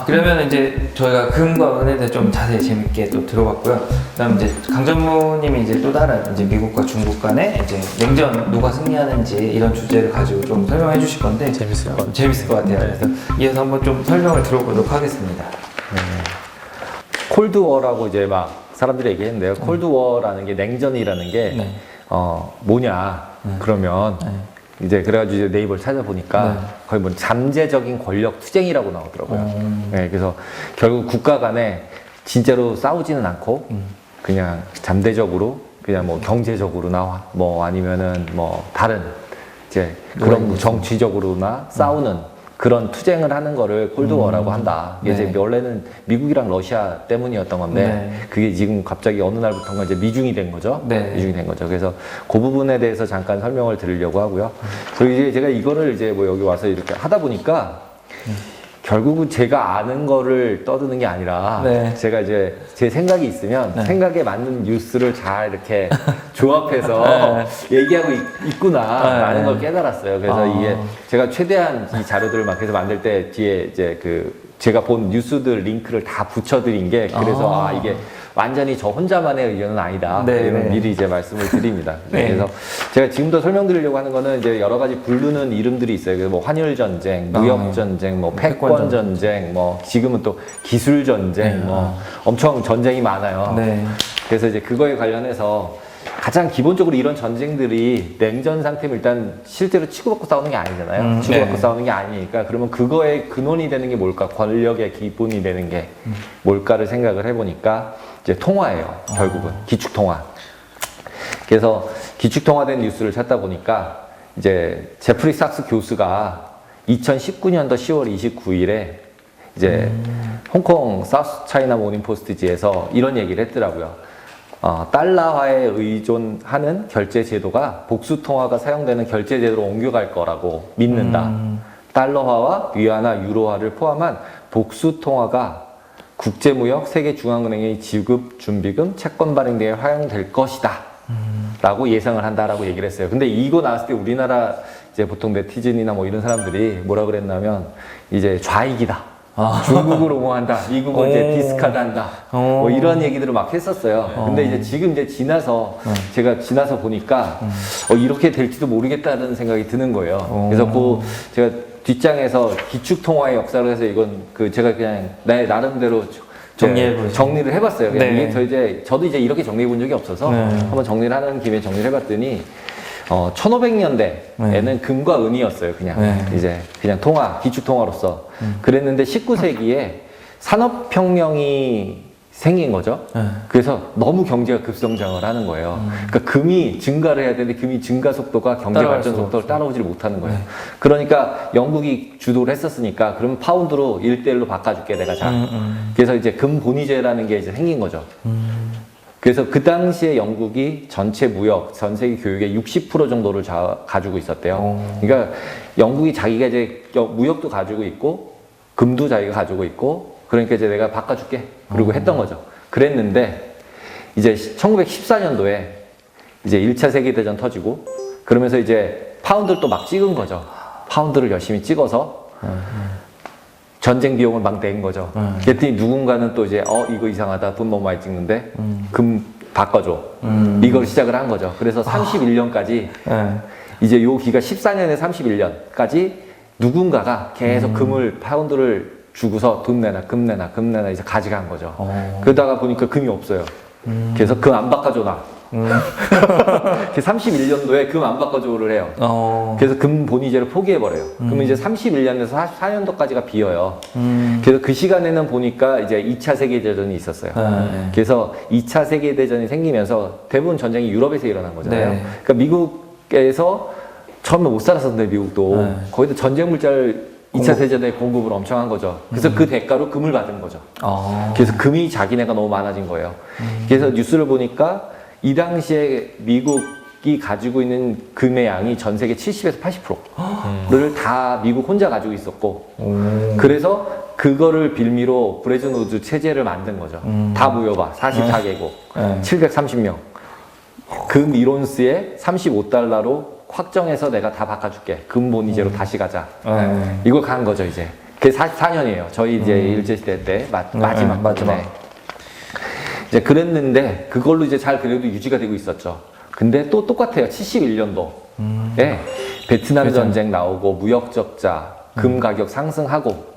그러면 이제 저희가 금과 은에 대해 좀 자세히 재밌게 또 들어봤고요. 그다음 이제 강전무님이 이제 또 다른 이제 미국과 중국 간의 이제 냉전 누가 승리하는지 이런 주제를 가지고 좀 설명해 주실 건데 재밌을 것 같아요. 재밌을 것 같아요. 그래서 이어서 한번 좀 설명을 들어보도록 하겠습니다. 콜드워라고 이제 막 사람들이 얘기했는데요. 콜드워라는 게 냉전이라는 게 네. 뭐냐 그러면 이제 그래가지고 이제 네이버를 찾아보니까 거의 뭐 잠재적인 권력 투쟁이라고 나오더라고요. 네, 그래서 결국 국가 간에 진짜로 싸우지는 않고 그냥 잠대적으로 그냥 뭐 경제적으로나 뭐 아니면은 뭐 다른 이제 그런 뭐 정치적으로나 싸우는 그런 투쟁을 하는 거를 콜드워라고 한다. 이게 네. 이제 원래는 미국이랑 러시아 때문이었던 건데 네. 그게 지금 갑자기 어느 날부터인가 이제 미중이 된 거죠. 네. 미중이 된 거죠. 그래서 그 부분에 대해서 잠깐 설명을 드리려고 하고요. 그리고 이제 제가 이거를 이제 뭐 여기 와서 이렇게 하다 보니까 결국은 제가 아는 거를 떠드는 게 아니라 네. 제가 이제 제 생각이 있으면 생각에 맞는 뉴스를 잘 이렇게 조합해서 얘기하고 있구나라는 걸 깨달았어요. 그래서 이게 제가 최대한 이 자료들을 막 해서 만들 때 뒤에 이제 그 제가 본 뉴스들 링크를 다 붙여드린 게 그래서 이게 완전히 저 혼자만의 의견은 아니다. 네, 이런 네. 미리 이제 말씀을 드립니다. 네. 그래서 제가 지금도 설명드리려고 하는 거는 이제 여러 가지 부르는 이름들이 있어요. 그래서 뭐 환율 전쟁, 무역 전쟁, 뭐 패권 전쟁, 뭐 지금은 또 기술 전쟁, 뭐 엄청 전쟁이 많아요. 네. 그래서 이제 그거에 관련해서 가장 기본적으로 이런 전쟁들이 냉전 상태면 일단 실제로 치고받고 싸우는 게 아니잖아요. 치고받고 네. 싸우는 게 아니니까 그러면 그거의 근원이 되는 게 뭘까? 권력의 기본이 되는 게 뭘까를 생각을 해보니까 이제 통화예요. 결국은 기축통화. 그래서 기축통화된 뉴스를 찾다 보니까 이제 제프리 삭스 교수가 2019년도 10월 29일에 이제 홍콩 사우스 차이나 모닝 포스트지에서 이런 얘기를 했더라고요. 달러화에 의존하는 결제 제도가 복수 통화가 사용되는 결제 제도로 옮겨갈 거라고 믿는다. 달러화와 위안화, 유로화를 포함한 복수 통화가 국제무역, 세계중앙은행의 지급 준비금, 채권 발행 등에 활용될 것이다. 라고 예상을 한다라고 얘기를 했어요. 근데 이거 나왔을 때 우리나라 이제 보통 네티즌이나 뭐 이런 사람들이 뭐라 그랬냐면 이제 좌익이다. 중국을 옹호한다. 미국을 이제 디스카드 한다. 뭐 이런 얘기들을 막 했었어요. 근데 이제 지금 이제 지나서 제가 지나서 보니까 이렇게 될지도 모르겠다는 생각이 드는 거예요. 그래서 그 제가 뒷장에서 기축통화의 역사로 해서 이건 그 제가 그냥 나름대로 정리를 해봤어요. 그냥 네. 이게 저도 이제 이렇게 정리해 본 적이 없어서 한번 정리를 하는 김에 정리를 해봤더니 1500년대에는 금과 은이었어요. 그냥 이제 그냥 통화, 기축통화로서 그랬는데 19세기에 산업혁명이 생긴 거죠. 그래서 너무 경제가 급성장을 하는 거예요. 그러니까 금이 증가를 해야 되는데 금이 증가 속도가 경제 발전 속도를 따라오지를 못하는 거예요. 그러니까 영국이 주도를 했었으니까 그러면 파운드로 1대1로 바꿔줄게 내가 잘. 그래서 이제 금본위제라는 게 이제 생긴 거죠. 그래서 그 당시에 영국이 전체 무역, 전 세계 교육의 60% 정도를 가지고 있었대요. 그러니까 영국이 자기가 이제 무역도 가지고 있고 금도 자기가 가지고 있고 그러니까 이제 내가 바꿔줄게. 그리고 했던 거죠. 그랬는데 이제 1914년도에 이제 1차 세계대전 터지고 그러면서 이제 파운드를 또 막 찍은 거죠. 파운드를 열심히 찍어서 전쟁 비용을 막 낸 거죠. 그랬더니 누군가는 또 이제 이거 이상하다. 돈 너무 많이 찍는데 금 바꿔줘. 이걸 시작을 한 거죠. 그래서 31년까지 이제 요 기가 14년에 31년까지 누군가가 계속 금을 파운드를 주고서 돈 내놔, 금 내놔, 금 내놔 이제 가져간 거죠. 그러다가 보니까 금이 없어요. 그래서 금 안 바꿔줘 나. 31년도에 금 안 바꿔줘를 해요. 그래서 금 본위제를 포기해버려요. 그러면 이제 31년에서 44년도까지가 비어요. 그래서 그 시간에는 보니까 이제 2차 세계대전이 있었어요. 그래서 2차 세계대전이 생기면서 대부분 전쟁이 유럽에서 일어난 거잖아요. 그러니까 미국에서 처음에 못 살았었는데 미국도 거의 다 전쟁 물자를 2차 세계대전에 공급을 엄청 한 거죠. 그래서 그 대가로 금을 받은 거죠. 그래서 금이 자기네가 너무 많아진 거예요. 그래서 뉴스를 보니까 이 당시에 미국이 가지고 있는 금의 양이 전 세계 70에서 80%를 다 미국 혼자 가지고 있었고 그래서 그거를 빌미로 브레즈는 우드 체제를 만든 거죠. 다 모여봐. 44개국, 730명. 금 1온스에 35달러로 확정해서 내가 다 바꿔줄게. 금 본위제로 다시 가자. 이걸 간 거죠, 이제. 그게 44년이에요. 저희 이제 일제시대 때 마지막. 마지막. 네. 이제 그랬는데 그걸로 이제 잘 그래도 유지가 되고 있었죠. 근데 또 똑같아요. 71년도. 예. 베트남 전쟁 나오고 무역 적자, 금 가격 상승하고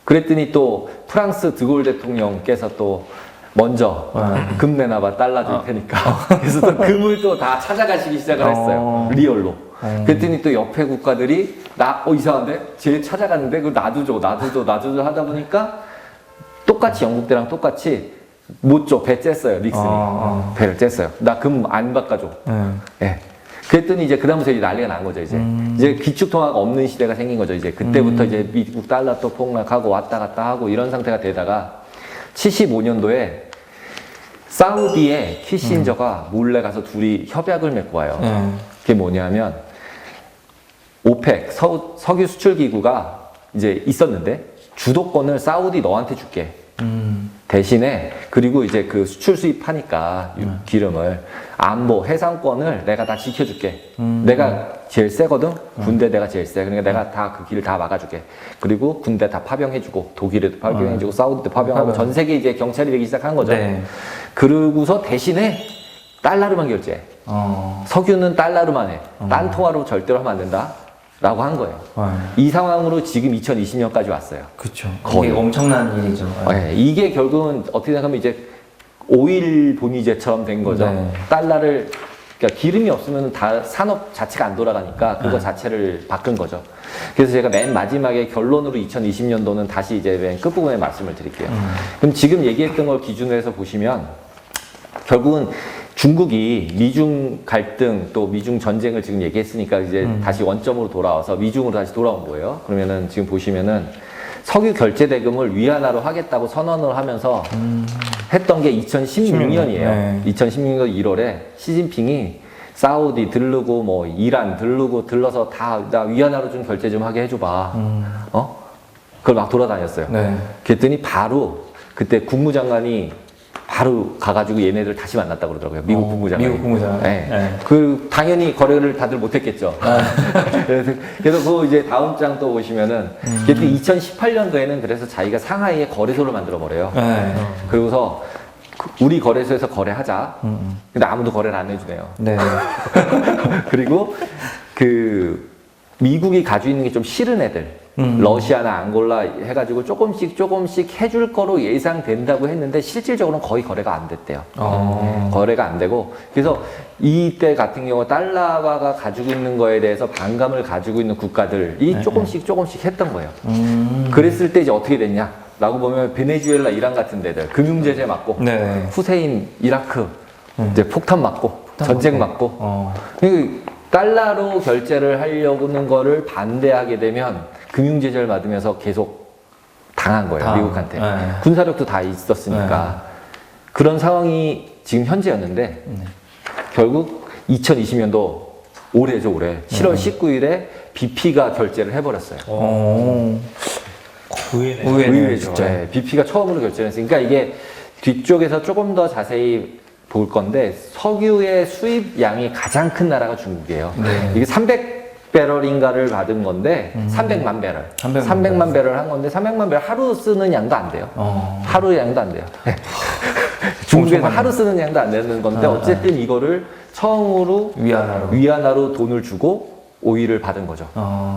그랬더니 또 프랑스 드골 대통령께서 또 먼저 금 내놔봐 달러 줄 테니까 그래서 또 금을 또 다 찾아가시기 시작을 했어요. 리얼로. 그랬더니 또 옆에 국가들이 이상한데? 쟤 찾아갔는데 그거 나도 줘 하다 보니까 똑같이 영국 때랑 똑같이 못 줘. 배 쬐어요. 닉슨이. 배를 쬐어요. 나 금 안 바꿔줘. 예. 그랬더니 이제 그다음부터 이제 난리가 난 거죠. 이제 기축통화가 없는 시대가 생긴 거죠. 이제 그때부터 이제 미국 달러 또 폭락하고 왔다 갔다 하고 이런 상태가 되다가 75년도에 사우디에 키신저가 몰래 가서 둘이 협약을 맺고 와요. 그게 뭐냐면 오펙 석유 수출 기구가 이제 있었는데 주도권을 사우디 너한테 줄게. 대신에 그리고 이제 그 수출 수입하니까 기름을 안보 해상권을 내가 다 지켜줄게. 내가 제일 세거든. 군대 내가 제일 세. 그러니까 내가 다 그 길을 다 막아줄게. 그리고 군대 다 파병해주고 독일에도 파병해주고 사우디도 파병하고 전 세계 이제 경찰이 되기 시작한 거죠. 네. 그러고서 대신에 달러로만 결제해. 석유는 달러로만 해. 딴 통화로 절대로 하면 안 된다. 라고 한 거예요. 이 상황으로 지금 2020년까지 왔어요. 그렇죠. 거의. 이게 엄청난 일이죠. 네, 이게 결국은 어떻게 생각하면 이제 오일 본위제처럼 된 거죠. 네. 달러를 그러니까 기름이 없으면 다 산업 자체가 안 돌아가니까 그거 자체를 바꾼 거죠. 그래서 제가 맨 마지막에 결론으로 2020년도는 다시 이제 맨 끝부분에 말씀을 드릴게요. 그럼 지금 얘기했던 걸 기준으로 해서 보시면 결국은 중국이 미중 갈등 또 미중 전쟁을 지금 얘기했으니까 이제 다시 원점으로 돌아와서 미중으로 다시 돌아온 거예요. 그러면은 지금 보시면은 석유 결제 대금을 위안화로 하겠다고 선언을 하면서 했던 게 2016년이에요. 네. 2016년 1월에 시진핑이 사우디 들르고 뭐 이란 들러서 다 나 위안화로 좀 결제 좀 하게 해줘봐. 그걸 막 돌아다녔어요. 네. 그랬더니 바로 그때 국무장관이 바로 가가지고 얘네들 다시 만났다고 그러더라고요. 미국 국무장관. 미국 국무장관. 네. 네. 그 당연히 거래를 다들 못했겠죠. 그래서 그 이제 다음 장 또 보시면은 그때 2018년도에는 그래서 자기가 상하이에 거래소를 만들어 버려요. 네. 그러고서 우리 거래소에서 거래하자. 근데 아무도 거래를 안 해주네요. 네. 그리고 그 미국이 가지고 있는 게 좀 싫은 애들. 러시아나 앙골라 해가지고 조금씩 해줄 거로 예상된다고 했는데 실질적으로는 거의 거래가 안 됐대요. 거래가 안 되고 그래서 이때 같은 경우 달러화가 가지고 있는 거에 대해서 반감을 가지고 있는 국가들이 조금씩 했던 거예요. 그랬을 때 이제 어떻게 됐냐? 라고 보면 베네수엘라, 이란 같은 데들 금융 제재 맞고 네. 후세인, 이라크 이제 폭탄 맞고 전쟁 맞고 그 달러로 결제를 하려고 하는 거를 반대하게 되면 금융 제재를 받으면서 계속 당한 거예요. 미국한테. 네. 군사력도 다 있었으니까. 그런 상황이 지금 현재였는데 결국 2020년도 올해죠, 올해. 7월 19일에 BP가 결제를 해버렸어요. 의외죠. 진짜. 네, BP가 처음으로 결제를 했으니까 그러니까 이게 뒤쪽에서 조금 더 자세히 볼 건데 석유의 수입량이 가장 큰 나라가 중국이에요. 네. 이게 300배럴인가를 받은 건데 300만 배럴. 300만 배럴 한 건데 300만 배럴 하루 쓰는 양도 안 돼요. 하루 양도 안 돼요. 중국에서 하루 쓰는 양도 안 되는 건데 어쨌든 이거를 처음으로 위안화로 돈을 주고 오일을 받은 거죠.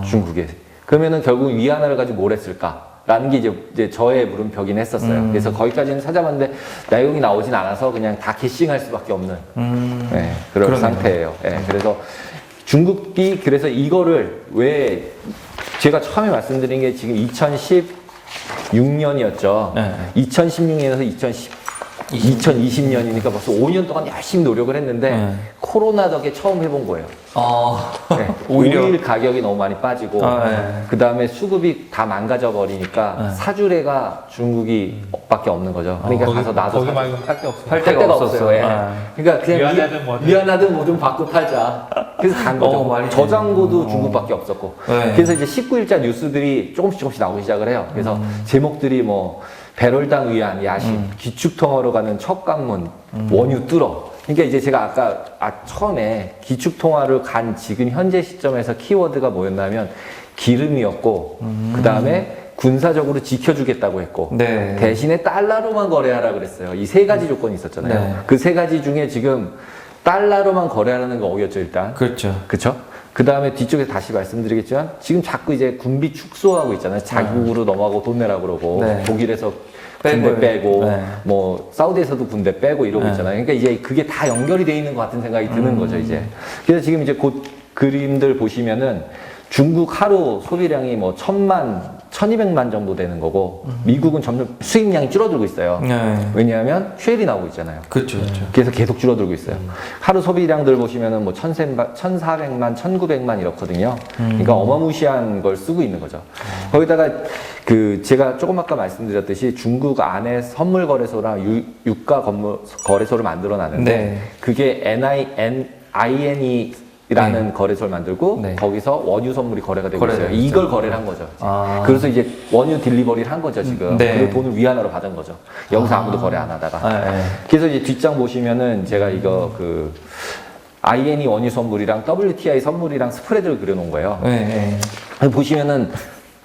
중국에. 그러면은 결국 위안화를 가지고 뭘 했을까? 라는 게 이제 저의 물음표긴 했었어요. 그래서 거기까지는 찾아봤는데 내용이 나오진 않아서 그냥 다 게싱할 수밖에 없는 네, 그런 그러네요. 상태예요. 네, 그래서 중국이 그래서 이거를 왜 제가 처음에 말씀드린 게 지금 2016년이었죠. 네. 2016년에서 2020년이니까 벌써 5년 동안 열심히 노력을 했는데 코로나 덕에 처음 해본 거예요. 네, 오히려 오일 가격이 너무 많이 빠지고 그 다음에 수급이 다 망가져 버리니까 사주래가 중국이 밖에 없는 거죠. 그러니까 가서 나도 거기 말고 할 데 없어. 팔 데가 없어요. 예. 그러니까 그냥 위안화든 뭐든 받고 팔자. 그래서 간 거죠. 저장고도 중국밖에 없었고. 그래서 이제 19일자 뉴스들이 조금씩 나오기 시작을 해요. 그래서 제목들이 뭐 배럴당 위안 야심, 기축통화로 가는 첫 관문, 원유 뚫어. 그러니까 이제 제가 아까 처음에 기축통화를 간 지금 현재 시점에서 키워드가 뭐였냐면 기름이었고 그 다음에 군사적으로 지켜주겠다고 했고 네. 대신에 달러로만 거래하라 그랬어요. 이 세 가지 조건이 있었잖아요. 네. 그 세 가지 중에 지금 달러로만 거래하라는 거 어겼죠 일단. 그렇죠. 그렇죠? 그 다음에 뒤쪽에 다시 말씀드리겠지만 지금 자꾸 이제 군비 축소하고 있잖아요. 자국으로 넘어가고 돈 내라고 그러고 네. 독일에서 군대 빼고 네. 뭐 사우디에서도 군대 빼고 이러고 네. 있잖아요. 그러니까 이제 그게 다 연결이 돼 있는 것 같은 생각이 드는 거죠 이제. 그래서 지금 이제 곧 그림들 보시면은 중국 하루 소비량이 뭐 1200만 정도 되는 거고 미국은 점점 수입량이 줄어들고 있어요. 네. 왜냐하면 쉘이 나오고 있잖아요. 그렇죠. 그렇죠. 그래서 계속 줄어들고 있어요. 하루 소비량들 보시면은 뭐 1400만, 1900만 이렇거든요. 그러니까 어마무시한 걸 쓰고 있는 거죠. 거기다가 그 제가 조금 아까 말씀드렸듯이 중국 안에 선물 거래소랑 유가 거래소를 만들어 놨는데 네. 그게 INE 라는 거래소를 만들고 네. 거기서 원유 선물이 거래가 되고 있어요. 거래가 이걸 거래를 한 거죠. 아. 그래서 이제 원유 딜리버리를 한 거죠 지금. 네. 그리고 돈을 위안화로 받은 거죠. 여기서 아무도 거래 안 하다가. 아, 네. 그래서 이제 뒷장 보시면은 제가 이거 그 INE 원유 선물이랑 WTI 선물이랑 스프레드를 그려놓은 거예요. 네. 네. 보시면은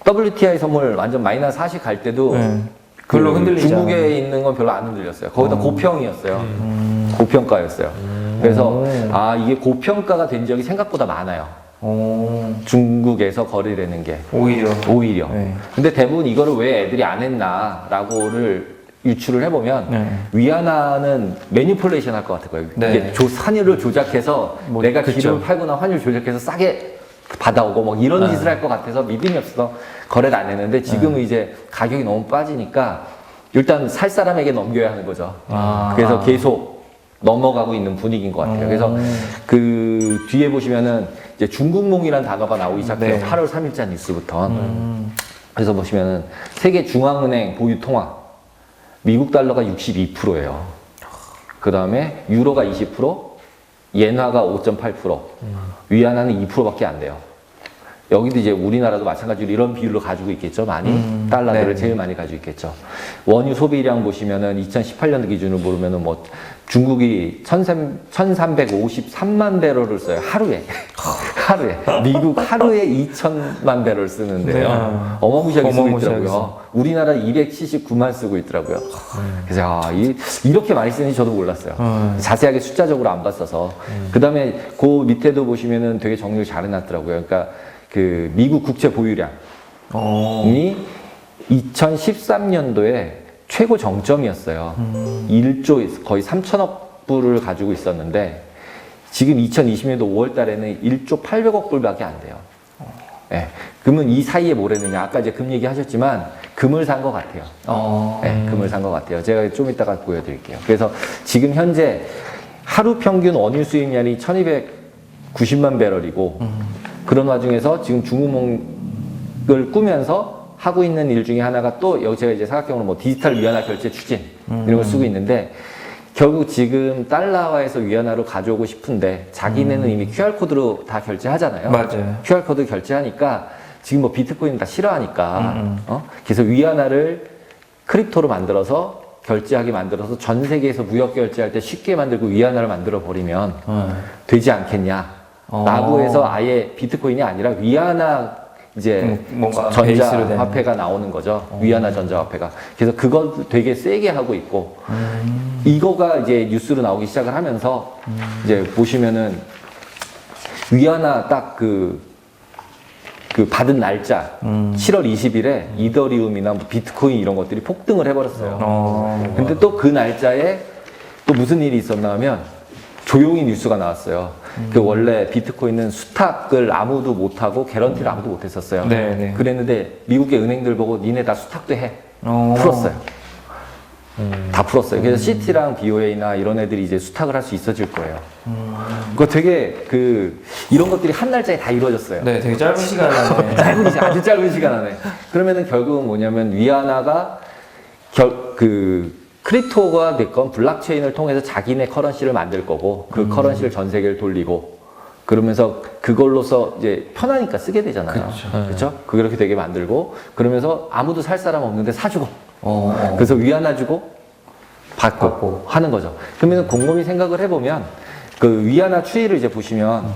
WTI 선물 완전 마이너스 40 갈 때도 네. 별로 흔들리지 중국에 않아요. 있는 건 별로 안 흔들렸어요. 거기다 고평이었어요. 고평가였어요. 그래서 아 이게 고평가가 된 적이 생각보다 많아요. 중국에서 거래되는 게 오히려. 네. 근데 대부분 이거를 왜 애들이 안 했나라고를 유추를 해보면 네. 위안화는 매니플레이션 할 것 같을 거예요. 네. 이게 환율을 조작해서 뭐, 내가 그쵸. 기름을 팔거나 환율 조작해서 싸게 받아오고 뭐 이런 네. 짓을 할 것 같아서 믿음이 없어서 거래를 안 했는데 지금은 이제 가격이 너무 빠지니까 일단 살 사람에게 넘겨야 하는 거죠. 아. 그래서 계속 넘어가고 있는 분위기인 것 같아요. 그래서 그 뒤에 보시면은 이제 중국몽이라는 단어가 나오기 시작해요. 네. 8월 3일자 뉴스부터. 그래서 보시면은 세계 중앙은행 보유 통화 미국 달러가 62%예요. 그 다음에 유로가 20%, 엔화가 5.8%, 위안화는 2%밖에 안 돼요. 여기도 이제 우리나라도 마찬가지로 이런 비율로 가지고 있겠죠. 많이 달러들을 네. 제일 많이 가지고 있겠죠. 원유 소비량 보시면은 2018년 기준으로 보면은 뭐 중국이 1353만 배럴을 써요. 하루에. 하루에. 미국 하루에 2000만 배럴 쓰는데요. 네. 어마무시하게 쓰고 어마무시하게 있더라고요. 우리나라 279만 쓰고 있더라고요. 그래서 이렇게 많이 쓰는지 저도 몰랐어요. 자세하게 숫자적으로 안 봤어서. 그 다음에 그 밑에도 보시면은 되게 정리를 잘 해놨더라고요. 그러니까 그 미국 국채 보유량이 2013년도에 최고 정점이었어요. 1조 거의 3천억 불을 가지고 있었는데 지금 2020년도 5월 달에는 1조 800억 불밖에 안 돼요. 네. 그러면 이 사이에 뭘 했느냐? 아까 이제 금 얘기 하셨지만 금을 산 것 같아요. 네, 금을 산 것 같아요. 제가 좀 이따가 보여드릴게요. 그래서 지금 현재 하루 평균 원유 수입량이 1290만 배럴이고 그런 와중에서 지금 중국몽을 꾸면서 하고 있는 일 중에 하나가 또 여기 제가 이제 사각형으로 뭐 디지털 위안화 결제 추진 이런 걸 쓰고 있는데 결국 지금 달러화에서 위안화로 가져오고 싶은데 자기네는 이미 QR코드로 다 결제하잖아요. 맞아요. QR코드 결제하니까 지금 뭐 비트코인 다 싫어하니까 그래서 위안화를 크립토로 만들어서 결제하게 만들어서 전 세계에서 무역 결제할 때 쉽게 만들고 위안화를 만들어 버리면 되지 않겠냐 라고 해서 아예 비트코인이 아니라 위안화 이제 뭔가 베이스로 된. 전자화폐가 나오는 거죠. 위안화 전자화폐가. 그래서 그걸 되게 세게 하고 있고 이거가 이제 뉴스로 나오기 시작을 하면서 이제 보시면은 위안화 딱 그 받은 날짜 7월 20일에 이더리움이나 뭐 비트코인 이런 것들이 폭등을 해버렸어요. 근데 또 그 날짜에 또 무슨 일이 있었나 하면 조용히 뉴스가 나왔어요. 그 원래 비트코인은 수탁을 아무도 못하고 개런티를 아무도 못했었어요. 네. 그랬는데 미국의 은행들 보고 니네 다 수탁도 해. 풀었어요. 다 풀었어요. 그래서 CT랑 BOA나 이런 애들이 이제 수탁을 할 수 있어질 거예요. 그거 되게 이런 것들이 한 날짜에 다 이루어졌어요. 네, 되게 짧은 시간 안에. 아주 짧은 시간 안에. 그러면은 결국은 뭐냐면 위안화가 크립토가 됐건 블록체인을 통해서 자기네 커런시를 만들 거고 그 커런시를 전 세계를 돌리고 그러면서 그걸로서 이제 편하니까 쓰게 되잖아요. 그렇죠? 그렇게 되게 만들고 그러면서 아무도 살 사람 없는데 사주고 그래서 위안화 주고 받고 하는 거죠. 그러면 곰곰이 생각을 해보면 그 위안화 추이를 이제 보시면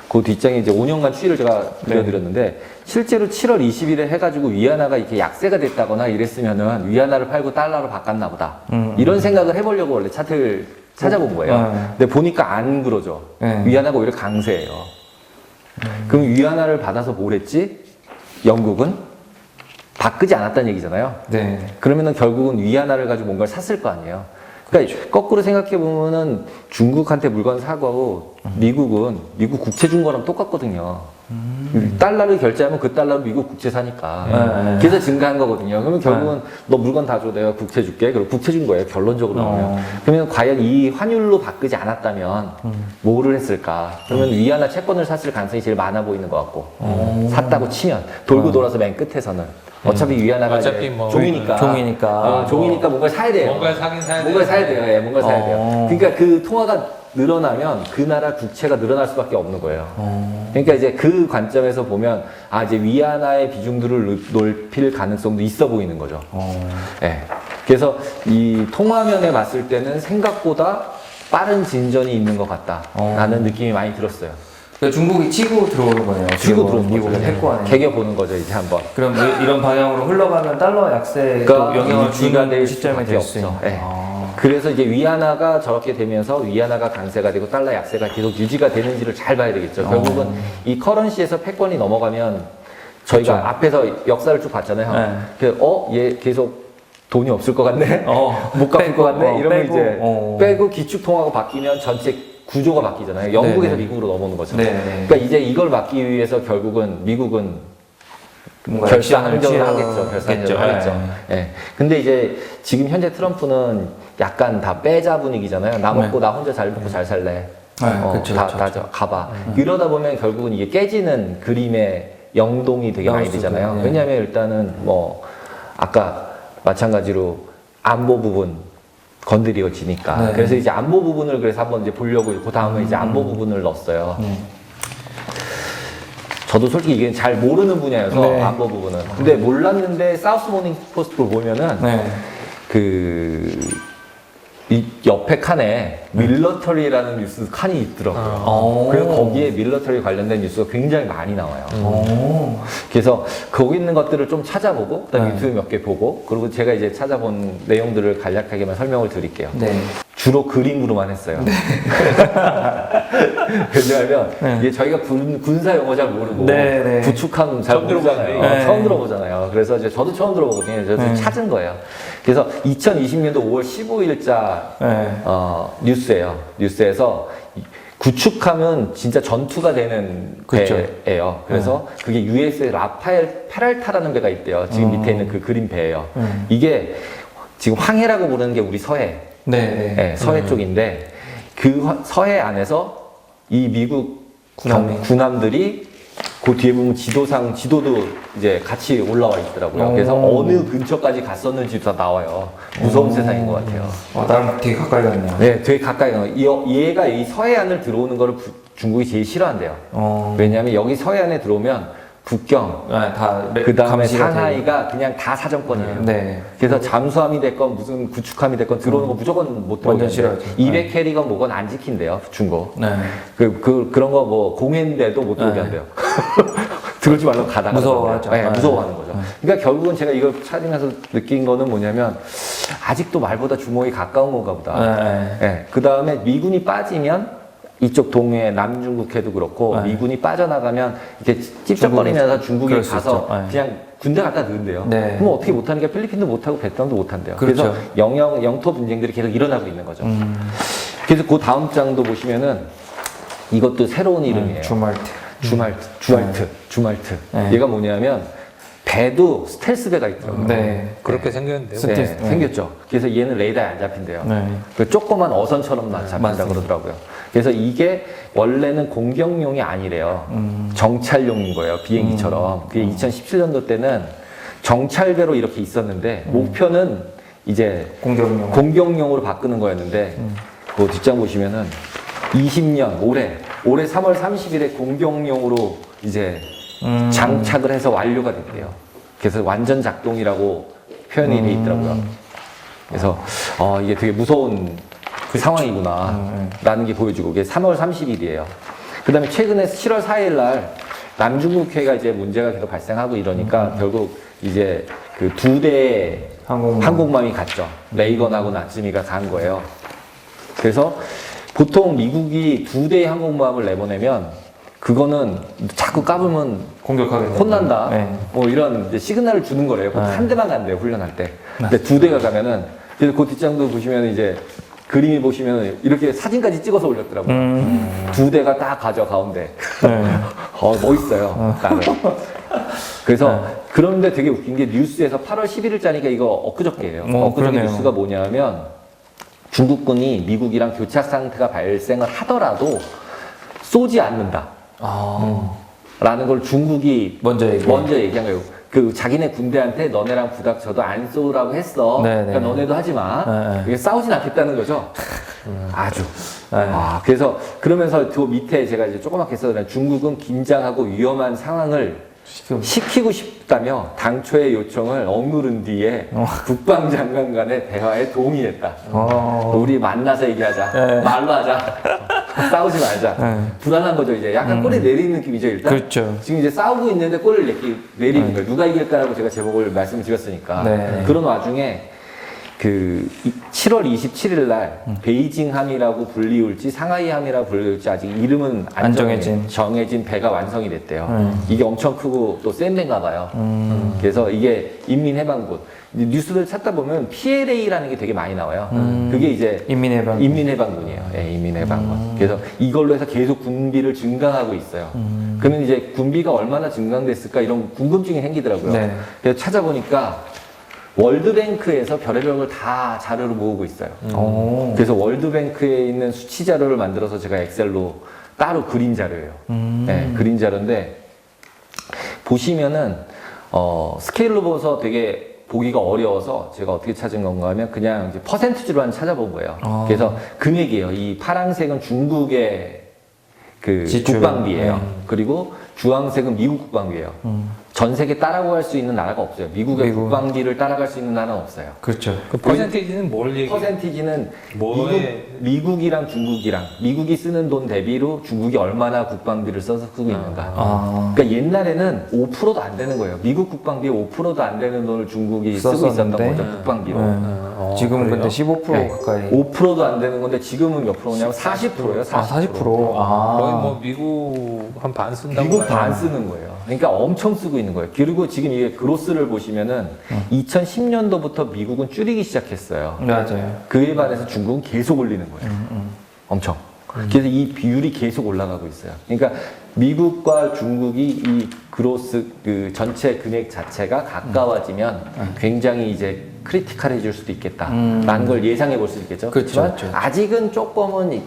그 뒷장에 이제 5년간 추이를 제가 그려드렸는데 실제로 7월 20일에 해가지고 위안화가 이렇게 약세가 됐다거나 이랬으면은 위안화를 팔고 달러로 바꿨나 보다. 이런 생각을 해보려고 원래 차트를 찾아본 거예요. 근데 보니까 안 그러죠. 위안화가 오히려 강세예요. 그럼 위안화를 받아서 뭘 했지? 영국은 바꾸지 않았다는 얘기잖아요. 네. 그러면은 결국은 위안화를 가지고 뭔가를 샀을 거 아니에요. 그러니까 거꾸로 생각해 보면은 중국한테 물건 사고 미국은 미국 국채 준 거랑 똑같거든요. 달러를 결제하면 그 달러로 미국 국채 사니까. 그래서 증가한 거거든요. 그러면 결국은 너 물건 다 줘, 내가 국채 줄게. 그리고 국채 준 거예요. 결론적으로 보면. 그러면 과연 이 환율로 바꾸지 않았다면 뭐를 했을까? 그러면 위안화 채권을 샀을 가능성이 제일 많아 보이는 것 같고. 샀다고 치면 돌고 돌아서 맨 끝에서는. 어차피 위안화가 어차피 이제 뭐 종이니까. 종이니까 뭔가를 사야 돼요. 뭔가를 사긴 사야 뭔가를 사야 돼요. 예, 뭔가를 사야 돼요. 그러니까 그 통화가 늘어나면 그 나라 국채가 늘어날 수밖에 없는 거예요. 그러니까 이제 그 관점에서 보면 아 이제 위안화의 비중들을 높일 가능성도 있어 보이는 거죠. 예. 그래서 이 통화면에 봤을 때는 생각보다 빠른 진전이 있는 것 같다라는 느낌이 많이 들었어요. 그러니까 중국이 치고 들어오는 거네요. 치고 들어오는 미국을 거죠. 패권에. 개겨 보는 거죠 이제 한번. 그럼 이런 방향으로 흘러가면 달러 약세에 그러니까 또 영향을 유지가 주는 될 시점이 수밖에 될 수 있는. 없죠. 예. 그래서 이제 위안화가 저렇게 되면서 위안화가 강세가 되고 달러 약세가 계속 유지가 되는지를 잘 봐야 되겠죠. 결국은 이 커런시에서 패권이 넘어가면 저희가 그렇죠. 앞에서 역사를 쭉 봤잖아요. 네. 그래서 얘 계속 돈이 없을 것 같네? 못 갚을 빼고, 것 같네? 이러면 빼고, 이제 어. 빼고 기축통화가 바뀌면 전체 구조가 바뀌잖아요. 영국에서 네네. 미국으로 넘어오는 거죠. 네네. 그러니까 이제 이걸 막기 위해서 결국은 미국은 뭔가 결산을 액션을 하겠죠. 결산을 취하겠죠. 하겠죠. 예. 근데 이제 지금 현재 트럼프는 약간 다 빼자 분위기잖아요. 나 먹고 나 혼자 잘 먹고 잘 살래. 그쵸, 다, 그쵸, 다 그쵸. 가봐. 이러다 보면 결국은 이게 깨지는 그림의 영동이 되게 많이 나올 수도, 되잖아요. 네. 왜냐하면 일단은 뭐 아까 마찬가지로 안보 부분 건드려지니까. 네. 그래서 이제 안보 부분을 그래서 한번 이제 보려고 그 다음에 이제 안보 부분을 넣었어요. 저도 솔직히 이게 잘 모르는 분야여서 네. 안보 부분은. 근데 몰랐는데 사우스 모닝 포스트를 보면은 네. 이 옆에 칸에 밀러터리라는 뉴스 칸이 있더라고요. 그래서 거기에 밀러터리 관련된 뉴스가 굉장히 많이 나와요. 그래서 거기 있는 것들을 좀 찾아보고, 그다음에 네. 유튜브 몇 개 보고, 그리고 제가 이제 찾아본 내용들을 간략하게만 설명을 드릴게요. 네. 주로 그림으로만 했어요. 왜냐하면 이게 저희가 군사 용어 잘 모르고 네, 네. 구축함 잘 처음 모르잖아요. 들어보는데. 처음 들어보잖아요. 그래서 이제 저도 처음 들어보거든요. 그래서 네. 찾은 거예요. 그래서 2020년도 5월 15일자 네. 뉴스예요. 뉴스에서 구축함은 진짜 전투가 되는 그쵸. 배예요. 그래서 그게 USS 라파엘 페랄타라는 배가 있대요. 지금 밑에 있는 그 그림 배예요. 이게 지금 황해라고 부르는 게 우리 서해. 네. 네, 서해 쪽인데 그 서해 안에서 이 미국 군함들이 그 뒤에 보면 지도도 이제 같이 올라와 있더라고요. 그래서 어느 근처까지 갔었는지도 다 나와요. 무서운 세상인 것 같아요. 나랑 되게 가까이 갔네요. 네, 되게 가까이 가요. 얘가 이 서해안을 들어오는 거를 중국이 제일 싫어한대요. 왜냐하면 여기 서해안에 들어오면 북경, 다 그 다음에 감시가 상하이가 그냥 다 사정권이에요. 네. 그래서 잠수함이 됐건 무슨 구축함이 됐건 들어오는 거 무조건 못 완전 들어오는데 싫어하죠. 200캐리건 뭐건 안 지킨대요, 중국. 네. 그런 거 뭐 공해인데도 못 들어오게 네. 한대요. 들어오지 말라고 가다가. 무서워하죠. 네, 네. 무서워하는 거죠. 그러니까 결국은 제가 이걸 찾으면서 느낀 거는 뭐냐면 아직도 말보다 주먹이 가까운 건가 보다. 네. 네. 그 다음에 미군이 빠지면 이쪽 동해 남중국해도 그렇고 네. 미군이 빠져나가면 이렇게 찝쩍거리면서 중국에 그럴 수 가서 있죠. 네. 그냥 군대 갖다 넣은대요. 네. 그럼 어떻게 못하니까 필리핀도 못하고 베트남도 못한대요. 그렇죠. 그래서 영토 분쟁들이 계속 일어나고 있는 거죠. 그래서 그 다음 장도 보시면은 이것도 새로운 이름이에요. 주말트. 네. 얘가 뭐냐면 배도 스텔스 배가 있더라고요. 네. 그렇게 생겼는데요. 네, 스텔스, 네. 생겼죠. 그래서 얘는 레이더에 안 잡힌대요. 네. 그 조그만 어선처럼만 잡힌다 맞습니다. 그러더라고요. 그래서 이게 원래는 공격용이 아니래요. 정찰용인 거예요. 비행기처럼. 그게 2017년도 때는 정찰배로 이렇게 있었는데 목표는 이제 공격용으로 바꾸는 거였는데 그 뒷장 보시면은 20년 올해 3월 30일에 공격용으로 이제 장착을 해서 완료가 됐대요. 그래서 완전 작동이라고 표현이 돼 있더라고요. 그래서 이게 되게 무서운 상황이구나 라는 게 보여지고 그게 3월 30일이에요. 그다음에 최근에 7월 4일 날 남중국해가 이제 문제가 계속 발생하고 이러니까 결국 이제 그 두 대의 항공모함이 갔죠. 레이건하고 나츠미가 간 거예요. 그래서 보통 미국이 두 대의 항공모함을 내보내면 그거는 자꾸 까불면 공격하게 혼난다. 네. 뭐 이런 이제 시그널을 주는 거래요. 보통 네. 한 대만 간대요, 훈련할 때. 근데 두 대가 가면은 그래서 그 뒷장도 보시면 이제 그림이 보시면 이렇게 사진까지 찍어서 올렸더라고요. 두 대가 딱 가죠, 가운데. 네. 멋있어요, 나는. 그래서 그런데 되게 웃긴 게 뉴스에서 8월 11일자니까 이거 엊그저께예요. 엊그저께 그러네요. 뉴스가 뭐냐면 중국군이 미국이랑 교착 상태가 발생을 하더라도 쏘지 않는다. 라는 걸 중국이 먼저 얘기한 거예요. 그 자기네 군대한테 너네랑 부닥쳐도 안 쏘라고 했어. 네네. 그러니까 너네도 하지 마. 네. 이게 싸우진 않겠다는 거죠. 아주. 그래서 그러면서 그 밑에 제가 이제 조그맣게 써드린 중국은 긴장하고 위험한 상황을 시키고 싶다며 당초의 요청을 억누른 뒤에 국방장관 간의 대화에 동의했다. 우리 만나서 얘기하자. 네. 말로 하자. 싸우지 말자. 네. 불안한 거죠, 이제. 약간 꼬리 내리는 느낌이죠, 일단. 그렇죠. 지금 이제 싸우고 있는데 꼬리를 내리는 거예요. 누가 이길까라고 제가 제목을 말씀드렸으니까. 네. 그런 와중에 그 7월 27일 날 베이징 함이라고 불리울지 상하이 함이라고 불리울지 아직 이름은 안 정해진 배가 완성이 됐대요. 이게 엄청 크고 또 센 배인가 봐요. 그래서 이게 인민해방군. 뉴스를 찾다 보면 PLA라는 게 되게 많이 나와요. 그게 이제 인민해방군이에요. 예, 인민해방군. 그래서 이걸로 해서 계속 군비를 증강하고 있어요. 그러면 이제 군비가 얼마나 증강됐을까 이런 궁금증이 생기더라고요. 네. 그래서 찾아보니까 월드뱅크에서 별의별 걸 다 자료를 모으고 있어요. 그래서 월드뱅크에 있는 수치 자료를 만들어서 제가 엑셀로 따로 그린 자료예요. 네, 그린 자료인데 보시면은 스케일로 봐서 되게 보기가 어려워서 제가 어떻게 찾은 건가 하면 그냥 이제 퍼센트지로 찾아본 거예요. 그래서 금액이에요. 이 파란색은 중국의 그 지출. 국방비예요. 그리고 주황색은 미국 국방비예요. 전 세계 따라갈 수 있는 나라가 없어요. 미국의 국방비를 따라갈 수 있는 나라는 없어요. 그렇죠. 그 퍼센테이지는 뭘 얘기해요? 퍼센티지는 뭐에- 미국이랑 중국이랑 미국이 쓰는 돈 대비로 중국이 얼마나 국방비를 써서 쓰고 있는가. 그러니까 옛날에는 5%도 안 되는 거예요. 미국 국방비 5%도 안 되는 돈을 중국이 쓰고 있었던 썼었는데. 거죠. 국방비로. 지금은 그래요? 근데 15% 네. 가까이. 5%도 안 되는 건데 지금은 몇 프로냐면 40%예요. 40%. 거의 뭐 미국 한 반 쓴다고 미국 봐요. 반 쓰는 거예요. 그러니까 엄청 쓰고 있는 거예요. 그리고 지금 이게 그로스를 보시면은 2010년도부터 미국은 줄이기 시작했어요. 맞아요. 그에 반해서 중국은 계속 올리는 거예요. 엄청. 그래서 이 비율이 계속 올라가고 있어요. 그러니까 미국과 중국이 이 그로스 그 전체 금액 자체가 가까워지면 굉장히 이제 크리티컬해질 수도 있겠다라는 걸 예상해 볼 수 있겠죠. 그렇죠, 그렇지만 그렇죠. 아직은 조금은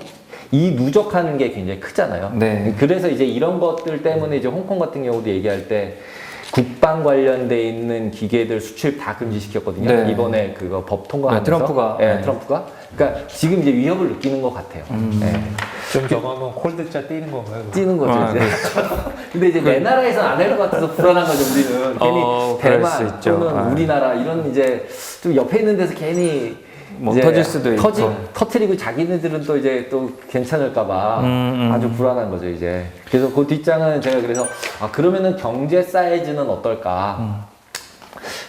이 누적하는 게 굉장히 크잖아요. 네. 그래서 이제 이런 것들 때문에 이제 홍콩 같은 경우도 얘기할 때 국방 관련돼 있는 기계들 수출 다 금지시켰거든요. 네. 이번에 그거 법 통과하면서. 트럼프가. 예, 네. 트럼프가. 그러니까 지금 이제 위협을 느끼는 것 같아요. 예. 좀 저거 하면 콜드자 뛰는 건가요? 그거? 뛰는 거죠, 아, 이제. 근데 이제 내 나라에서는 안 할 것 같아서 불안한 거죠, 우리는. 괜히 그럴 수 대만 있죠. 또는 아. 우리나라 이런 이제 좀 옆에 있는 데서 괜히 뭐 이제 터질 수도 있고. 터트리고 자기네들은 또 이제 또 괜찮을까봐 아주 불안한 거죠, 이제. 그래서 그 뒷장은 제가 그래서 그러면은 경제 사이즈는 어떨까?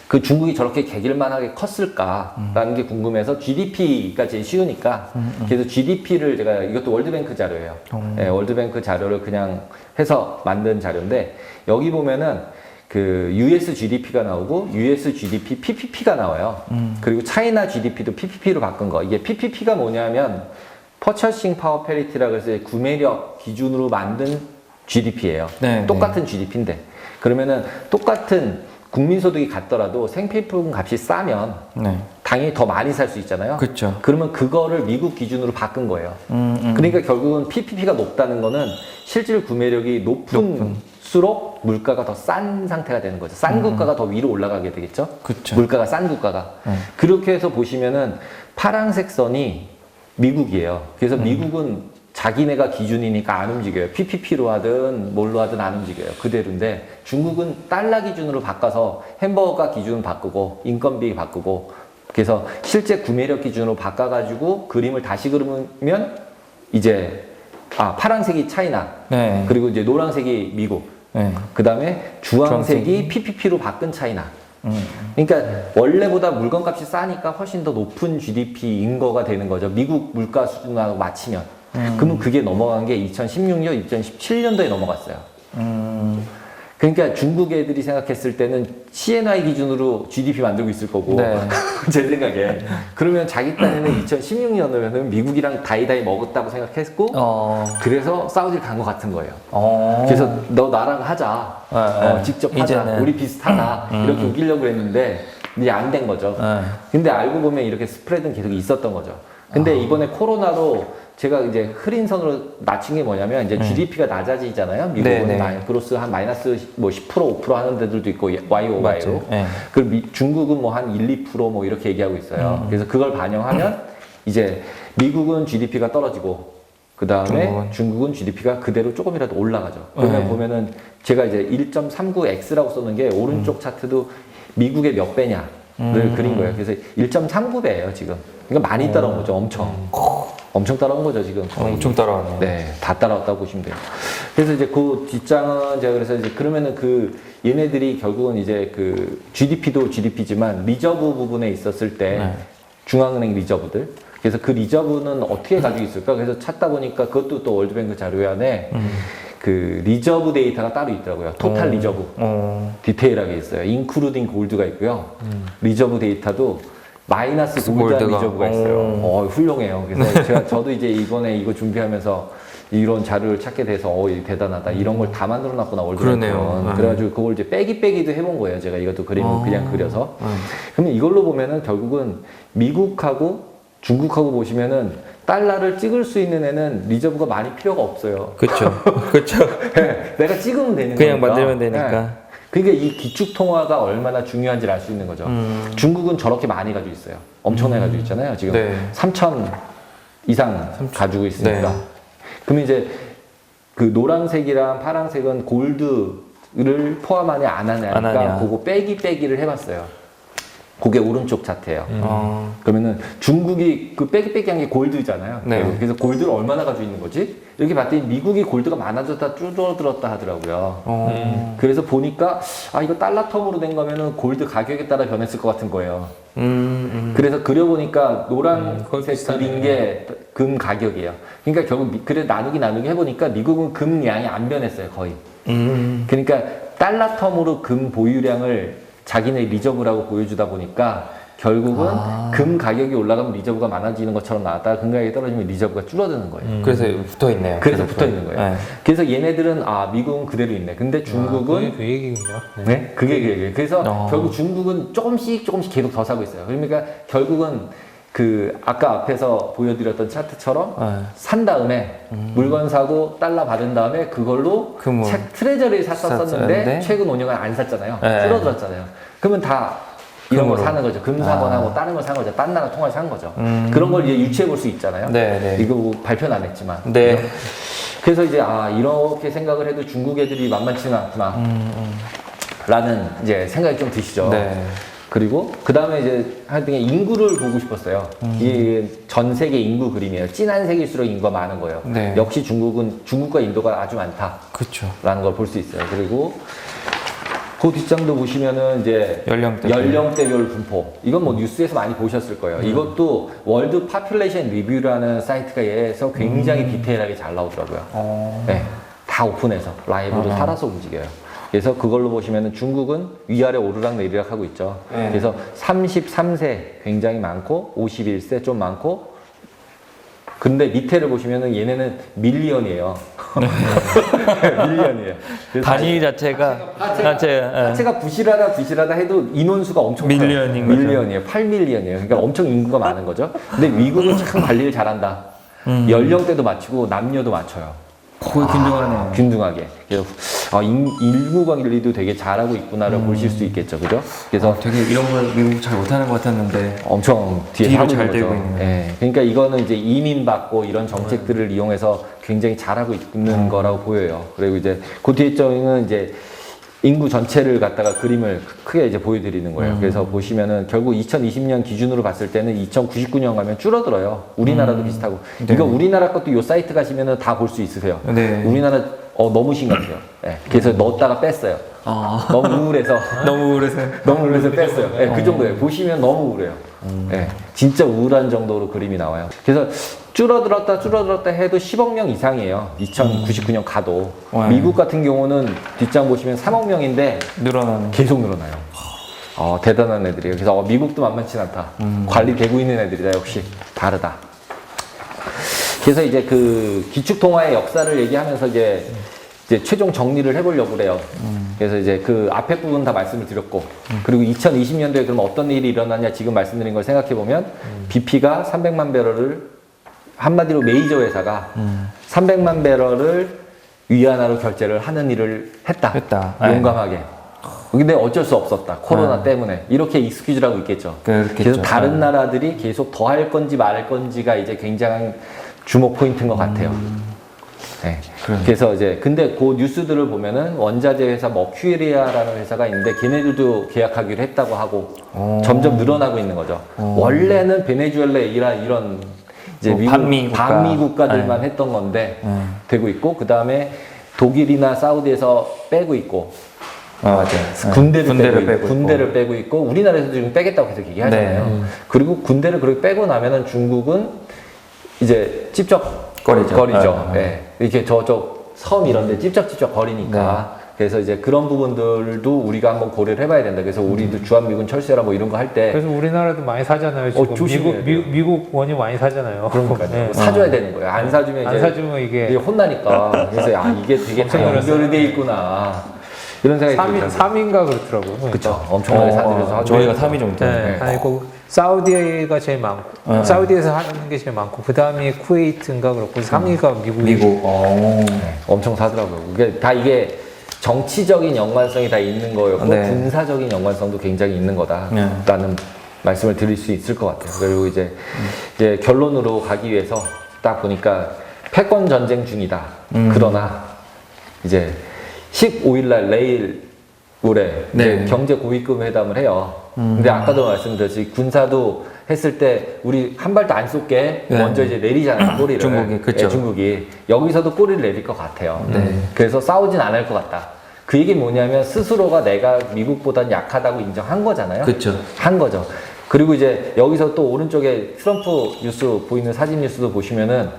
그 중국이 저렇게 개길만하게 컸을까라는 게 궁금해서 GDP가 제일 쉬우니까 그래서 GDP를 제가 이것도 월드뱅크 자료예요. 네, 월드뱅크 자료를 그냥 해서 만든 자료인데 여기 보면은 그 US GDP가 나오고 US GDP PPP가 나와요. 그리고 차이나 GDP도 PPP로 바꾼 거. 이게 PPP가 뭐냐면 Purchasing Power Parity라고 해서 구매력 기준으로 만든 GDP예요. 네, 똑같은 GDP인데 그러면은 똑같은 국민소득이 같더라도 생필품 값이 싸면 네. 당연히 더 많이 살 수 있잖아요. 그렇죠. 그러면 그거를 미국 기준으로 바꾼 거예요. 그러니까 결국은 PPP가 높다는 거는 실질 구매력이 높을수록 물가가 더 싼 상태가 되는 거죠. 싼 국가가 더 위로 올라가게 되겠죠. 그쵸. 물가가 싼 국가가. 그렇게 해서 보시면은 파란색 선이 미국이에요. 그래서 미국은 자기네가 기준이니까 안 움직여요. PPP로 하든 뭘로 하든 안 움직여요. 그대로인데 중국은 달러 기준으로 바꿔서 햄버거 기준 바꾸고 인건비 바꾸고 그래서 실제 구매력 기준으로 바꿔가지고 그림을 다시 그리면 이제 파란색이 차이나, 네. 그리고 이제 노란색이 미국, 네. 그 다음에 주황색이 PPP로 바꾼 차이나. 그러니까 원래보다 물건값이 싸니까 훨씬 더 높은 GDP인 거가 되는 거죠. 미국 물가 수준하고 맞추면. 그러면 그게 넘어간 게 2016년, 2017년도에 넘어갔어요. 그러니까 중국 애들이 생각했을 때는 CNY 기준으로 GDP 만들고 있을 거고, 네. 제 생각에. 그러면 자기 딴에는 2016년도면은 미국이랑 다이다이 먹었다고 생각했고, 그래서 사우디를 간 것 같은 거예요. 그래서 너 나랑 하자. 직접 하자. 이제는. 우리 비슷하다. 이렇게 우기려고 했는데, 이제 안 된 거죠. 근데 알고 보면 이렇게 스프레드는 계속 있었던 거죠. 근데 이번에 코로나로 제가 이제 흐린 선으로 낮춘 게 뭐냐면 이제 GDP가 낮아지잖아요. 미국은 네. 그로스 한 마이너스 뭐 10%, 5% 하는 데들도 있고 YOY로. 네. 그리고 중국은 뭐 한 1, 2% 뭐 이렇게 얘기하고 있어요. 그래서 그걸 반영하면 이제 미국은 GDP가 떨어지고 그 다음에 중국은 GDP가 그대로 조금이라도 올라가죠. 그러면 보면은 제가 이제 1.39x라고 썼는 게 오른쪽 차트도 미국의 몇 배냐를 그린 거예요. 그래서 1.39배예요 지금. 그러니까 많이 따라온 거죠. 엄청 따라온 거죠 지금. 엄청 따라왔네요. 네, 다 따라왔다고 보시면 돼요. 그래서 이제 그 뒷장은 제가 그래서 이제 그러면은 그 얘네들이 결국은 이제 그 GDP도 GDP지만 리저브 부분에 있었을 때 중앙은행 리저브들. 그래서 그 리저브는 어떻게 가지고 있을까? 그래서 찾다 보니까 그것도 또 월드뱅크 자료 안에 그 리저브 데이터가 따로 있더라고요. 토탈 리저브. 디테일하게 있어요. 인크루딩 골드가 있고요. 리저브 데이터도 마이너스 골드한 리저브가 있어요. 훌륭해요. 그래서 저도 이제 이번에 이거 준비하면서 이런 자료를 찾게 돼서 대단하다. 이런 걸 다 만들어 놨구나, 월드뱅크는. 그래가지고 그걸 이제 빼기도 해본 거예요. 제가 이것도 그림을 그냥 그려서. 그러면 이걸로 보면은 결국은 미국하고 중국하고 보시면은 달러를 찍을 수 있는 애는 리저브가 많이 필요가 없어요. 그렇죠. 그렇죠. 내가 찍으면 되는 거니까. 그냥 만들면 되니까. 네. 그러니까 이 기축 통화가 얼마나 중요한지를 알 수 있는 거죠. 중국은 저렇게 많이 가지고 있어요. 엄청나게 가지고 있잖아요. 지금 3천 이상 가지고 있으니까. 네. 그러면 이제 그 노란색이랑 파란색은 골드를 포함하냐 안 하냐니까 그거 빼기를 해봤어요. 그게 오른쪽 차트예요. 그러면은 중국이 그 빼기한 게 골드잖아요. 네. 그래서 골드를 얼마나 가지고 있는 거지? 이렇게 봤더니 미국이 골드가 많아졌다 줄어들었다 하더라고요. 그래서 보니까 이거 달러 텀으로 된 거면은 골드 가격에 따라 변했을 것 같은 거예요. 그래서 그려보니까 노란색 그린 게 금 가격이에요. 그러니까 결국 그래 나누기 해보니까 미국은 금 양이 안 변했어요 거의. 그러니까 달러 텀으로 금 보유량을 자기네 리저브라고 보여주다 보니까 결국은 금 가격이 올라가면 리저브가 많아지는 것처럼 나왔다가 금 가격이 떨어지면 리저브가 줄어드는 거예요. 그래서 붙어 있네요. 그래서 붙어 있는 거예요. 네. 그래서 얘네들은 미국은 그대로 있네. 근데 중국은 그게 그 얘기군요. 네, 그게 그 얘기예요. 그래서 결국 중국은 조금씩 계속 더 사고 있어요. 그러니까 결국은 그 아까 앞에서 보여드렸던 차트처럼 산 다음에 물건 사고 달러 받은 다음에 그걸로 트레저리를 샀었는데 최근 5년간 안 샀잖아요. 줄어들었잖아요. 그러면 다 이런 거 사는 거죠. 금 사거나 뭐 다른 걸 산 거죠. 딴 나라 통화를 산 거죠. 그런 걸 이제 유추해 볼 수 있잖아요. 이거 뭐 발표는 안 했지만. 그래서 이제 이렇게 생각을 해도 중국 애들이 만만치는 않구나. 라는 이제 생각이 좀 드시죠. 그리고 그 다음에 이제 하여튼 인구를 보고 싶었어요. 이게 전 세계 인구 그림이에요. 진한 색일수록 인구가 많은 거예요. 역시 중국과 인도가 아주 많다. 그렇죠. 라는 걸 볼 수 있어요. 그리고 그 뒷장도 보시면은 이제 연령대별 분포. 이건 뭐 뉴스에서 많이 보셨을 거예요. 이것도 월드 파퓰레이션 리뷰라는 사이트가 얘에서 굉장히 디테일하게 잘 나오더라고요. 네, 다 오픈해서 라이브로 살아서 움직여요. 그래서 그걸로 보시면은 중국은 위아래 오르락 내리락 하고 있죠. 그래서 33세 굉장히 많고 51세 좀 많고 근데 밑에를 보시면은 얘네는 밀리언이에요. 밀리언이에요. 단위 자체가 자체가 부실하다 해도 인원수가 엄청 커요. 밀리언인 거죠. 밀리언이에요. 8밀리언이에요. 그러니까 엄청 인구가 많은 거죠. 근데 미국은 참 관리를 잘한다. 연령대도 맞추고 남녀도 맞춰요. 거의 균등하네요. 균등하게. 그래서 인구 관리도 되게 잘하고 있구나를 보실 수 있겠죠, 그죠? 그래서 되게 이런 걸 미국 잘 못하는 것 같았는데 엄청 뒤로 잘 되고 있는. 네. 그러니까 이거는 이제 이민 받고 이런 정책들을 이용해서 굉장히 잘하고 있는 거라고 보여요. 그리고 이제 그 뒤에 쪽은 이제 인구 전체를 갖다가 그림을 크게 이제 보여드리는 거예요. 그래서 보시면은 결국 2020년 기준으로 봤을 때는 2099년 가면 줄어들어요. 우리나라도 비슷하고. 네. 이거 우리나라 것도 요 사이트 가시면은 다 볼 수 있으세요. 네. 우리나라 너무 심각해요. 네. 그래서 넣었다가 뺐어요. 너무 우울해서 너무 우울해서. 너무 우울해서 뺐어요. 네, 그 정도예요. 보시면 너무 우울해요. 네, 진짜 우울한 정도로 그림이 나와요. 그래서 줄어들었다 해도 10억 명 이상이에요. 2099년 가도. 미국 같은 경우는 뒷장 보시면 3억 명인데 늘어나는. 계속 늘어나요. 대단한 애들이에요. 그래서 미국도 만만치 않다. 관리되고 있는 애들이다. 역시 다르다. 그래서 이제 그 기축통화의 역사를 얘기하면서 이제 최종 정리를 해보려고 그래요. 그래서 이제 그 앞에 부분 다 말씀을 드렸고, 그리고 2020년도에 그럼 어떤 일이 일어나냐 지금 말씀드린 걸 생각해보면, BP가 300만 배럴을, 한마디로 메이저 회사가 300만 배럴을 위안화로 결제를 하는 일을 했다. 용감하게. 근데 어쩔 수 없었다. 코로나 때문에. 이렇게 익스큐즈라고 있겠죠. 그렇겠죠. 그래서 다른 나라들이 계속 더 할 건지 말 건지가 이제 굉장한 주목 포인트인 것 같아요. 네. 그래서 이제 근데 그 뉴스들을 보면은 원자재 회사 머큐리아라는 회사가 있는데 걔네들도 계약하기로 했다고 하고 점점 늘어나고 있는 거죠. 원래는 베네수엘라 이런 이제 뭐 반미 국가들만 했던 건데 되고 있고, 그 다음에 독일이나 사우디에서 빼고 있고, 맞아요. 군대를 빼고 있고, 우리나라에서도 지금 빼겠다고 계속 얘기하잖아요. 그리고 군대를 그렇게 빼고 나면은 중국은 이제 찝쩍거리죠. 네. 이렇게 저쪽 섬 이런 데 찝쩍찝쩍 거리니까. 그래서 이제 그런 부분들도 우리가 한번 고려를 해봐야 된다. 그래서 우리도 주한미군 철수해라 뭐 이런 거 할 때. 그래서 우리나라도 많이 사잖아요. 지금 미국 원유 많이 사잖아요. 그러니까요. 네. 사줘야 되는 거예요. 안 사주면 이게 혼나니까. 그래서 이게 되게 다 연결이 돼 있구나. 이런 생각이 들죠. 3인가 그렇더라고요. 그쵸. 엄청나게 사들여서 하죠. 저희가 3위 정도. 네. 아니고 사우디가 제일 많고, 사우디에서 하는 게 제일 많고, 그 다음이 쿠웨이트인가 그렇고, 3위가 미국. 엄청 사더라고요. 이게 정치적인 연관성이 다 있는 거였고, 군사적인 연관성도 굉장히 있는 거다라는 말씀을 드릴 수 있을 것 같아요. 그리고 이제 결론으로 가기 위해서 딱 보니까 패권 전쟁 중이다. 그러나 이제 15일날 내일 모레 경제 고위급 회담을 해요. 근데 아까도 말씀드렸지, 군사도 했을 때 우리 한 발도 안 쏟게 먼저 이제 내리잖아요, 꼬리를. 중국이, 그쵸. 중국이. 여기서도 꼬리를 내릴 것 같아요. 그래서 싸우진 않을 것 같다. 그 얘기 뭐냐면 스스로가 내가 미국보단 약하다고 인정한 거잖아요. 그쵸. 한 거죠. 그리고 이제 여기서 또 오른쪽에 트럼프 뉴스 보이는 사진 뉴스도 보시면은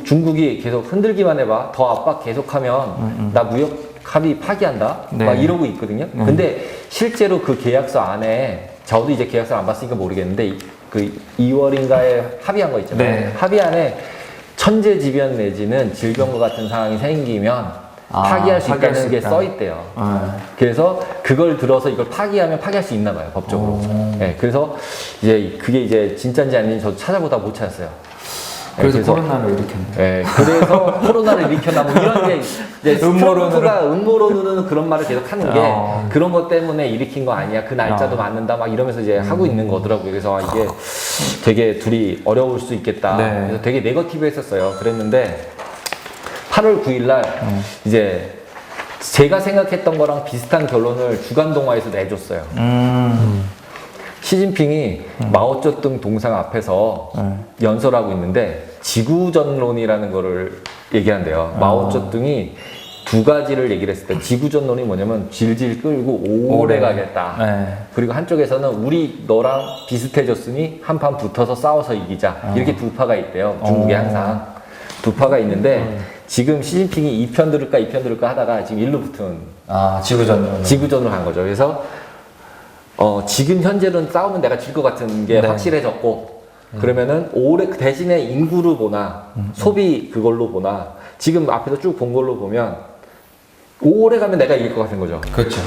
중국이 계속 흔들기만 해봐. 더 압박 계속하면 나 무역 합의 파기한다. 막 이러고 있거든요. 근데 실제로 그 계약서 안에, 저도 이제 계약서 안 봤으니까 모르겠는데, 그 2월인가에 합의한 거 있잖아요. 합의 안에 천재지변 내지는 질병과 같은 상황이 생기면 파기할 수 있다는 게 써있대요. 그래서 그걸 들어서 이걸 파기하면 파기할 수 있나 봐요, 법적으로. 네, 그래서 이제 그게 이제 진짜인지 아닌지 저도 찾아보다 못 찾았어요. 그래서 코로나를 일으켰네. 네, 그래서 코로나를 일으켰나 뭐 이런 게 이제 트럼프가 음모론으로는 그런 말을 계속 하는 게 그런 것 때문에 일으킨 거 아니야. 그 날짜도 맞는다. 막 이러면서 이제 하고 있는 거더라고요. 그래서 이게 되게 둘이 어려울 수 있겠다. 그래서 되게 네거티브 했었어요. 그랬는데 8월 9일날 이제 제가 생각했던 거랑 비슷한 결론을 주간동화에서 내줬어요. 시진핑이 마오쩌둥 동상 앞에서 연설하고 있는데 지구전론이라는 거를 얘기한대요. 마오쩌둥이 두 가지를 얘기를 했을 때, 지구전론이 뭐냐면 질질 끌고 오래 가겠다. 그리고 한쪽에서는 우리 너랑 비슷해졌으니 한판 붙어서 싸워서 이기자. 이렇게 두 파가 있대요. 중국에 항상 두 파가 있는데 지금 시진핑이 이 편 들을까 이 편 들을까 하다가 지금 일로 붙은 지구전으로 간 거죠. 그래서 지금 현재는 싸우면 내가 질 것 같은 게 확실해졌고, 그러면은 올해 대신에 인구로 보나 소비 그걸로 보나 지금 앞에서 쭉 본 걸로 보면 오래 가면 내가 이길 것 같은 거죠. 그렇죠.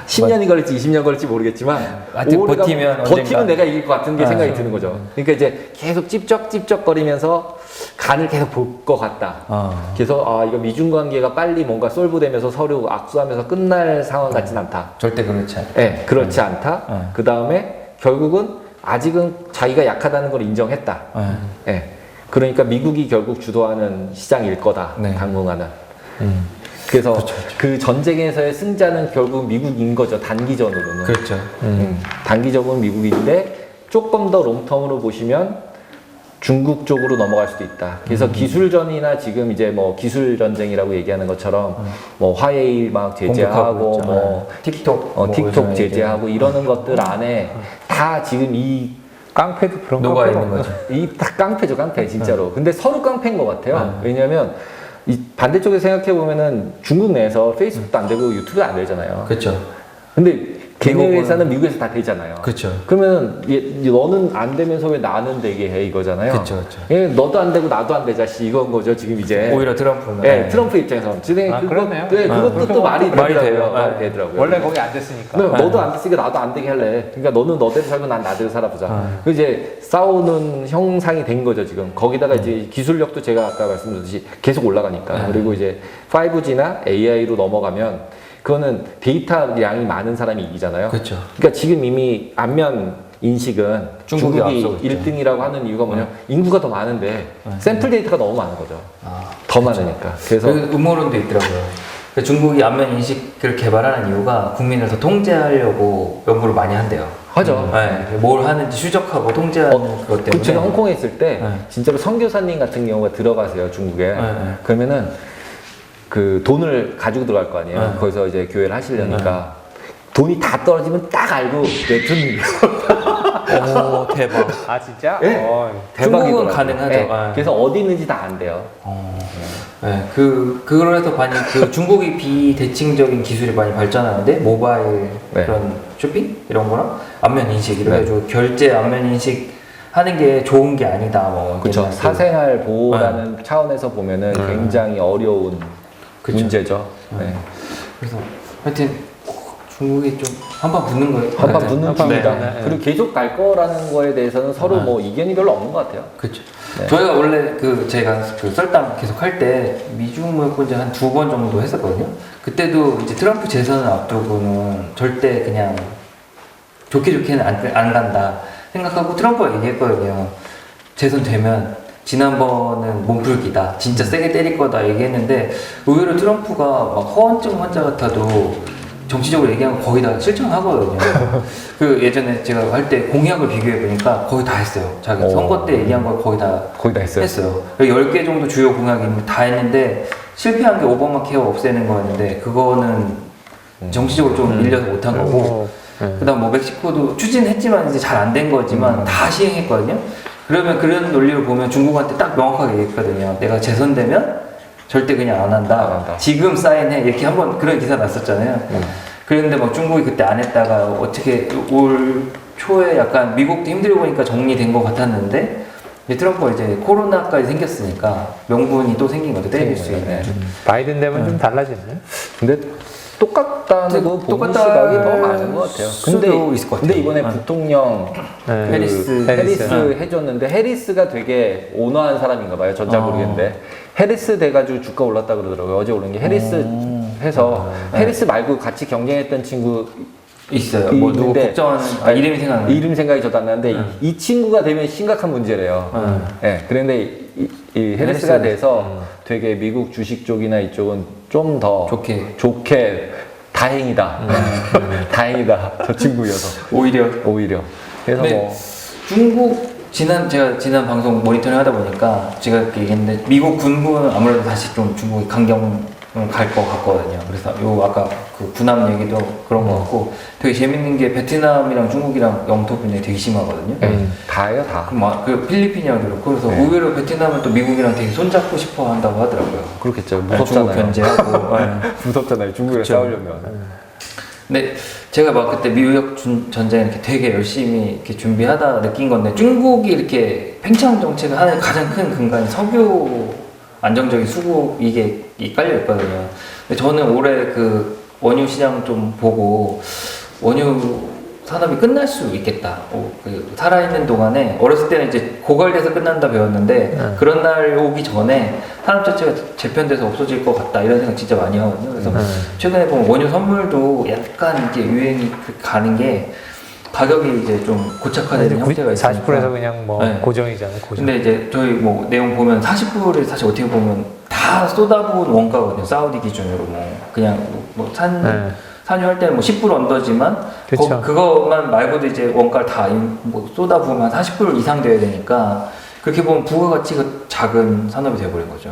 10년이 걸릴지 20년 걸릴지 모르겠지만 버티면 내가 이길 것 같은 게 생각이 드는 거죠. 그러니까 이제 계속 찝쩍찝쩍거리면서 간을 계속 볼 것 같다. 그래서 이거 미중 관계가 빨리 뭔가 솔브되면서 서로 악수하면서 끝날 상황 같진 않다. 절대 그렇지 않다. 네, 그렇지 않다. 그 다음에 결국은 아직은 자기가 약하다는 걸 인정했다. 네. 그러니까 미국이 결국 주도하는 시장일 거다. 당분간은. 그래서 그 전쟁에서의 승자는 결국 미국인 거죠. 단기전으로는. 그렇죠. 단기적으로 미국인데 조금 더 롱텀으로 보시면 중국 쪽으로 넘어갈 수도 있다. 그래서 기술전이나 지금 이제 뭐 기술 전쟁이라고 얘기하는 것처럼 뭐 화웨이 막 제재하고 공격하고 있죠. 뭐 틱톡, 뭐 틱톡 요즘에 제재하고 이러는 것들 안에 다 지금 깡패도 그런 녹아 깡패가 있는 거죠. 이 딱 깡패죠, 깡패 진짜로. 근데 서로 깡패인 것 같아요. 왜냐하면 이 반대쪽에 생각해 보면은 중국 내에서 페이스북도 안 되고 유튜브도 안 되잖아요. 그렇죠. 근데 걔네 미국은- 회사는 미국에서 다 되잖아요. 그렇죠. 그러면 너는 안 되면서 왜 나는 되게 해 이거잖아요. 그쵸, 그쵸. 예, 너도 안 되고 나도 안 되자씨 이건 거죠 지금 이제. 오히려 트럼프는. 예, 트럼프 입장에서. 그러네요. 네, 그것도 또 말이 말이 돼요. 되더라고요. 말이 네. 되더라고요. 원래 거기 안 됐으니까. 네, 너도 안 됐으니까 나도 안 되게 할래. 그러니까 너는 너대로 살고 난 나대로 살아보자. 그 이제 싸우는 형상이 된 거죠 지금. 거기다가 이제 기술력도 제가 아까 말씀드렸듯이 계속 올라가니까. 그리고 이제 5G나 AI로 넘어가면 그거는 데이터 양이 많은 사람이 이기잖아요. 그렇죠. 그러니까 지금 이미 안면 인식은 중국이 중국이 앞서고 있죠. 1등이라고 하는 이유가 뭐냐? 인구가 더 많은데 샘플 데이터가 너무 많은 거죠. 더 많으니까. 그래서 그 음모론도 있더라고요. 그 중국이 안면 인식을 개발하는 이유가 국민을 더 통제하려고 연구를 많이 한대요. 하죠. 네, 뭘 하는지 추적하고 통제하는 그것 때문에. 그 제가 홍콩에 있을 때 네. 진짜로 선교사님 같은 경우가 들어가세요 중국에. 네. 그러면은 그 돈을 가지고 들어갈 거 아니에요. 네. 거기서 이제 교회를 하시려니까 돈이 다 떨어지면 딱 알고 내주는 오, 대박. 아 진짜? 네. 대박이더라고요. 중국은 가능하죠. 네. 아. 그래서 어디 있는지 다 안 돼요. 네, 그래서 많이 그 중국이 비대칭적인 기술이 많이 발전하는데 모바일 네. 그런 쇼핑 이런 거랑 안면 인식 이래가지고 결제 안면 인식 하는 게 좋은 게 아니다. 뭐 그렇죠. 옛날 사생활 보호라는 차원에서 보면은 굉장히 어려운 그쵸. 문제죠. 네. 그래서 하여튼 중국이 좀 한판 붙는 거예요. 한판 붙는 한판 중이다. 네, 네. 그리고 계속 갈 거라는 거에 대해서는 서로 네. 뭐 이견이 별로 없는 것 같아요. 그렇죠. 네. 저희가 원래 제가 그 썰담 계속 할 때 미중 무역분쟁 한 2번 정도 했었거든요. 그때도 이제 트럼프 재선을 앞두고는 절대 그냥 좋게는 안 간다 생각하고 트럼프가 얘기했거든요. 재선 되면 지난번은 몸풀기다. 진짜 세게 때릴 거다 얘기했는데 의외로 트럼프가 막 허언증 환자 같아도 정치적으로 얘기한 거 거의 다 실천하거든요. 그 예전에 제가 할 때 공약을 비교해 보니까 거의 다 했어요. 자기 선거 때 얘기한 걸 거의 다 했어요. 했어요. 10개 정도 주요 공약이 다 했는데 실패한 게 오바마 케어 없애는 거였는데 그거는 정치적으로 좀 밀려서 못한 거고 그다음 뭐 멕시코도 추진했지만 이제 잘 안 된 거지만 다 시행했거든요. 그러면 그런 논리를 보면 중국한테 딱 명확하게 얘기했거든요. 내가 재선되면 절대 그냥 안 한다. 안 한다. 지금 사인해. 이렇게 한번 그런 기사 났었잖아요. 그랬는데 막 중국이 그때 안 했다가 어떻게 올 초에 약간 미국도 힘들고 보니까 정리된 것 같았는데 이제 트럼프가 이제 코로나까지 생겼으니까 명분이 또 생긴 거죠. 때릴 수 있는. 바이든 되면 좀 달라지네. 근데 똑같다는 거 보는 똑같다 시각이 더 많은 것 같아요. 수도 있을 것 같아요. 근데 이번에 부통령 네. 그 해리스. 해리스 해줬는데 해리스가 되게 온화한 사람인가 봐요. 전 잘 모르겠는데 해리스 돼가지고 주가 올랐다 그러더라고요. 어제 오른 게 해리스 해서 해리스 말고 같이 경쟁했던 친구 있어요. 뭐 누구 있는데 국정원 이름이 생각나요. 이름 생각이 저도 안 나는데 이 친구가 되면 심각한 문제래요. 네, 그런데 이 해리스가 해리스. 돼서 되게 미국 주식 쪽이나 이쪽은 좀 더 좋게 다행이다. 다행이다. 저 친구여서 오히려 그래서 네. 뭐 중국 제가 지난 방송 모니터링 하다 보니까 제가 이렇게 얘기했는데 미국 군부는 아무래도 다시 좀 중국이 강경 갈 것 같거든요. 그래서 요 아까 그 군함 얘기도 그런 것 같고 되게 재밌는 게 베트남이랑 중국이랑 영토 분쟁이 되게 심하거든요. 다예요 다. 그 필리핀이랑 그렇고 그래서 의외로 베트남은 또 미국이랑 되게 손잡고 싶어 한다고 하더라고요. 그렇겠죠. 중국 무섭잖아요. 견제하고. 무섭잖아요. 중국이랑 그쵸. 싸우려면. 근데 제가 막 그때 미국 전쟁 이렇게 되게 열심히 이렇게 준비하다 느낀 건데 중국이 이렇게 팽창 정책을 하는 가장 큰 근간이 석유 안정적인 수급 이게 깔려 있거든요. 근데 저는 올해 그 원유 시장 좀 보고 원유 산업이 끝날 수 있겠다. 그 살아있는 동안에 어렸을 때는 이제 고갈돼서 끝난다 배웠는데 그런 날 오기 전에 산업 자체가 재편돼서 없어질 것 같다 이런 생각 진짜 많이 하거든요. 그래서 최근에 보면 원유 선물도 약간 이제 유행이 가는 게 가격이 이제 좀 고착화되는 형태가 있으니까 40%에서 그냥 뭐 네. 고정이잖아요. 고정. 근데 이제 저희 뭐 내용 보면 40불이 사실 어떻게 보면 다 다 쏟아부은 원가거든요. 사우디 기준으로 그냥 산유할 때는 10불 언더지만 그쵸. 그것만 말고도 이제 원가를 다 쏟아부으면 한 40불 이상 돼야 되니까 그렇게 보면 부가가치가 작은 산업이 돼버린 거죠.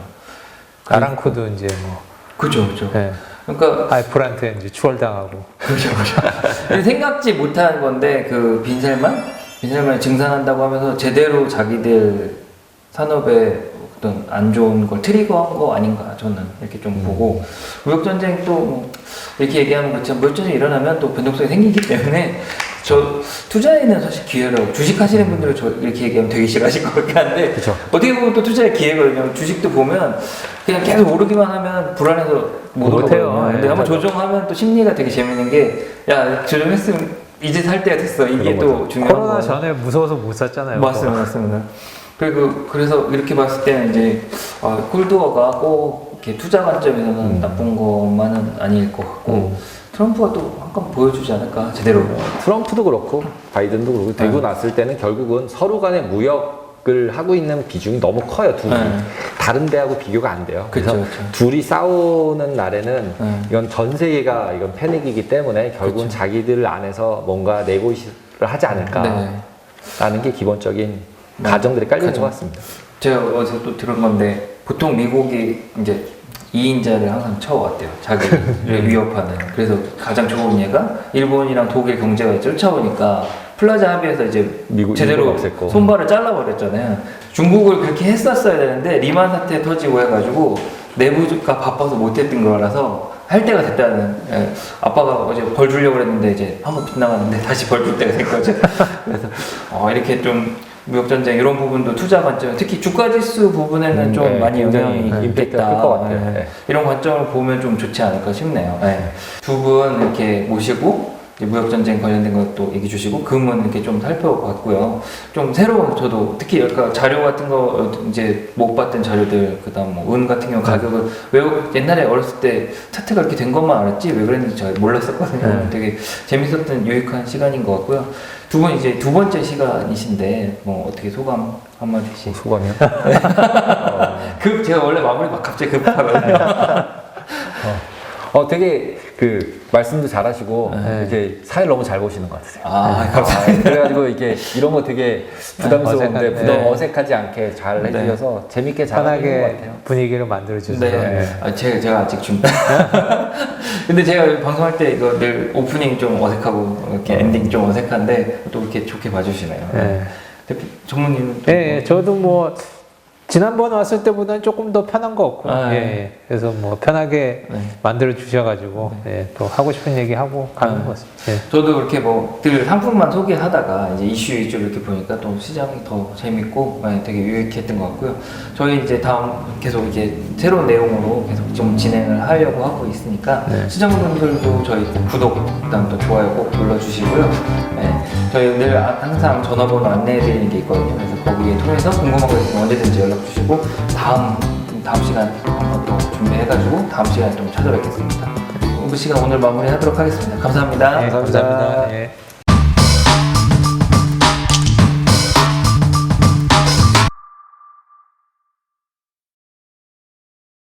아랑코도 이제 뭐 그죠. 예. 그러니까 알프한테 이제 추월당하고. 그죠. 생각지 못한 건데 그 빈셀만 증산한다고 하면서 제대로 자기들 산업에 어떤 안 좋은 걸 트리거한 거 아닌가 저는 이렇게 좀 보고 무역 전쟁 또뭐 이렇게 얘기하면 그렇지만 무역 전쟁이 일어나면 또 변동성이 생기기 때문에 저 투자에는 사실 기회라고 주식하시는 분들은 저 이렇게 얘기하면 되게 싫어하실 것 같긴 한데 그쵸. 어떻게 보면 또 투자의 기회거든요. 주식도 보면 그냥 계속 오르기만 하면 불안해서 못 못해요. 오르거든요. 근데 예, 한번 맞아. 조정하면 또 심리가 되게 재밌는 게 야 조정했으면 이제 살 때가 됐어. 이게 또 중요한 코로나 거예요. 전에 무서워서 못 샀잖아요. 맞습니다. 그래서 이렇게 봤을 때는 이제 콜드워가 꼭 이렇게 투자 관점에서는 나쁜 것만은 아닐 것 같고 트럼프가 또 한번 보여주지 않을까 제대로. 트럼프도 그렇고 바이든도 그렇고 되고 났을 때는 결국은 서로 간의 무역을 하고 있는 비중이 너무 커요. 둘이 다른 데하고 비교가 안 돼요. 그래서 그쵸. 둘이 싸우는 날에는 이건 전 세계가 이건 패닉이기 때문에 결국은 자기들 안에서 뭔가 네고시를 하지 않을까라는 게 기본적인 가정들이 깔려 있는 것 같습니다. 제가 어제 또 들은 건데 보통 미국이 이제 2인자를 항상 쳐왔대요. 자기를 위협하는. 그래서 가장 좋은 예가 일본이랑 독일 경제가 쫓아오니까 플라자 합의에서 이제 일본 제대로 없앴고. 손발을 잘라버렸잖아요. 중국을 그렇게 했었어야 되는데 리만 사태 터지고 해가지고 내부가 바빠서 못했던 거라서 할 때가 됐다는. 예. 아빠가 어제 벌 주려고 그랬는데 이제 한번 빗나갔는데 다시 벌 줄 때가 된 거죠. 그래서 이렇게 좀 무역전쟁 이런 부분도 투자 관점, 특히 주가지수 부분에는 좀 네, 많이 굉장히 영향이 임팩트가 있겠다. 클것 같아요. 네. 네. 이런 관점을 보면 좀 좋지 않을까 싶네요. 두 분 이렇게 모시고 이제 무역전쟁 관련된 것도 얘기 주시고 금은 이렇게 좀 살펴봤고요. 좀 새로운 저도 특히 약간 자료 같은 거 이제 못 봤던 자료들 그다음 뭐 은 같은 경우 가격을 옛날에 어렸을 때 차트가 이렇게 된 것만 알았지 왜 그랬는지 잘 몰랐었거든요. 되게 재밌었던 유익한 시간인 것 같고요. 두 분 이제 두 번째 시간이신데 뭐 어떻게 소감 한마디씩. 소감이요? 제가 원래 마무리 막 갑자기 급하거든요. 되게 그 말씀도 잘하시고 이렇게 사회를 너무 잘 보시는 것 같으세요. 감사합니다. 그래가지고 이게 이런 거 되게 부담스러운데 어색한- 어색하지 않게 잘 해주셔서 재밌게 잘 하는 것 편하게 같아요. 분위기를 만들어주세요. 네. 제가 아직 준비. 근데 제가 방송할 때 이거 늘 오프닝 좀 어색하고 이렇게 엔딩 좀 어색한데 또 이렇게 좋게 봐주시네요. 네. 대표 전문님은 예, 저도 뭐 지난번 왔을 때보다는 조금 더 편한 것 같고, 아, 예. 그래서 뭐 편하게 네. 만들어 주셔가지고, 예, 또 하고 싶은 얘기 하고 가는 것 같습니다. 예. 저도 그렇게 뭐 늘 상품만 소개하다가 이제 이슈 위주로 이렇게 보니까 또 시장이 더 재밌고 되게 유익했던 것 같고요. 저희 이제 다음 계속 이제 새로운 내용으로 계속 좀 진행을 하려고 하고 있으니까 시청자분들도 저희 구독 그다음 또 좋아요 꼭 눌러주시고요. 저희 늘 항상 전화번호 안내해드리는 게 있거든요. 그래서 거기에 통해서 궁금한 거 있으면 언제든지 연락 주시고 다음 시간 한번 또 준비해가지고 다음 시간에 좀 찾아뵙겠습니다. 그 시간 오늘 마무리하도록 하겠습니다. 감사합니다. 예, 감사합니다. 예.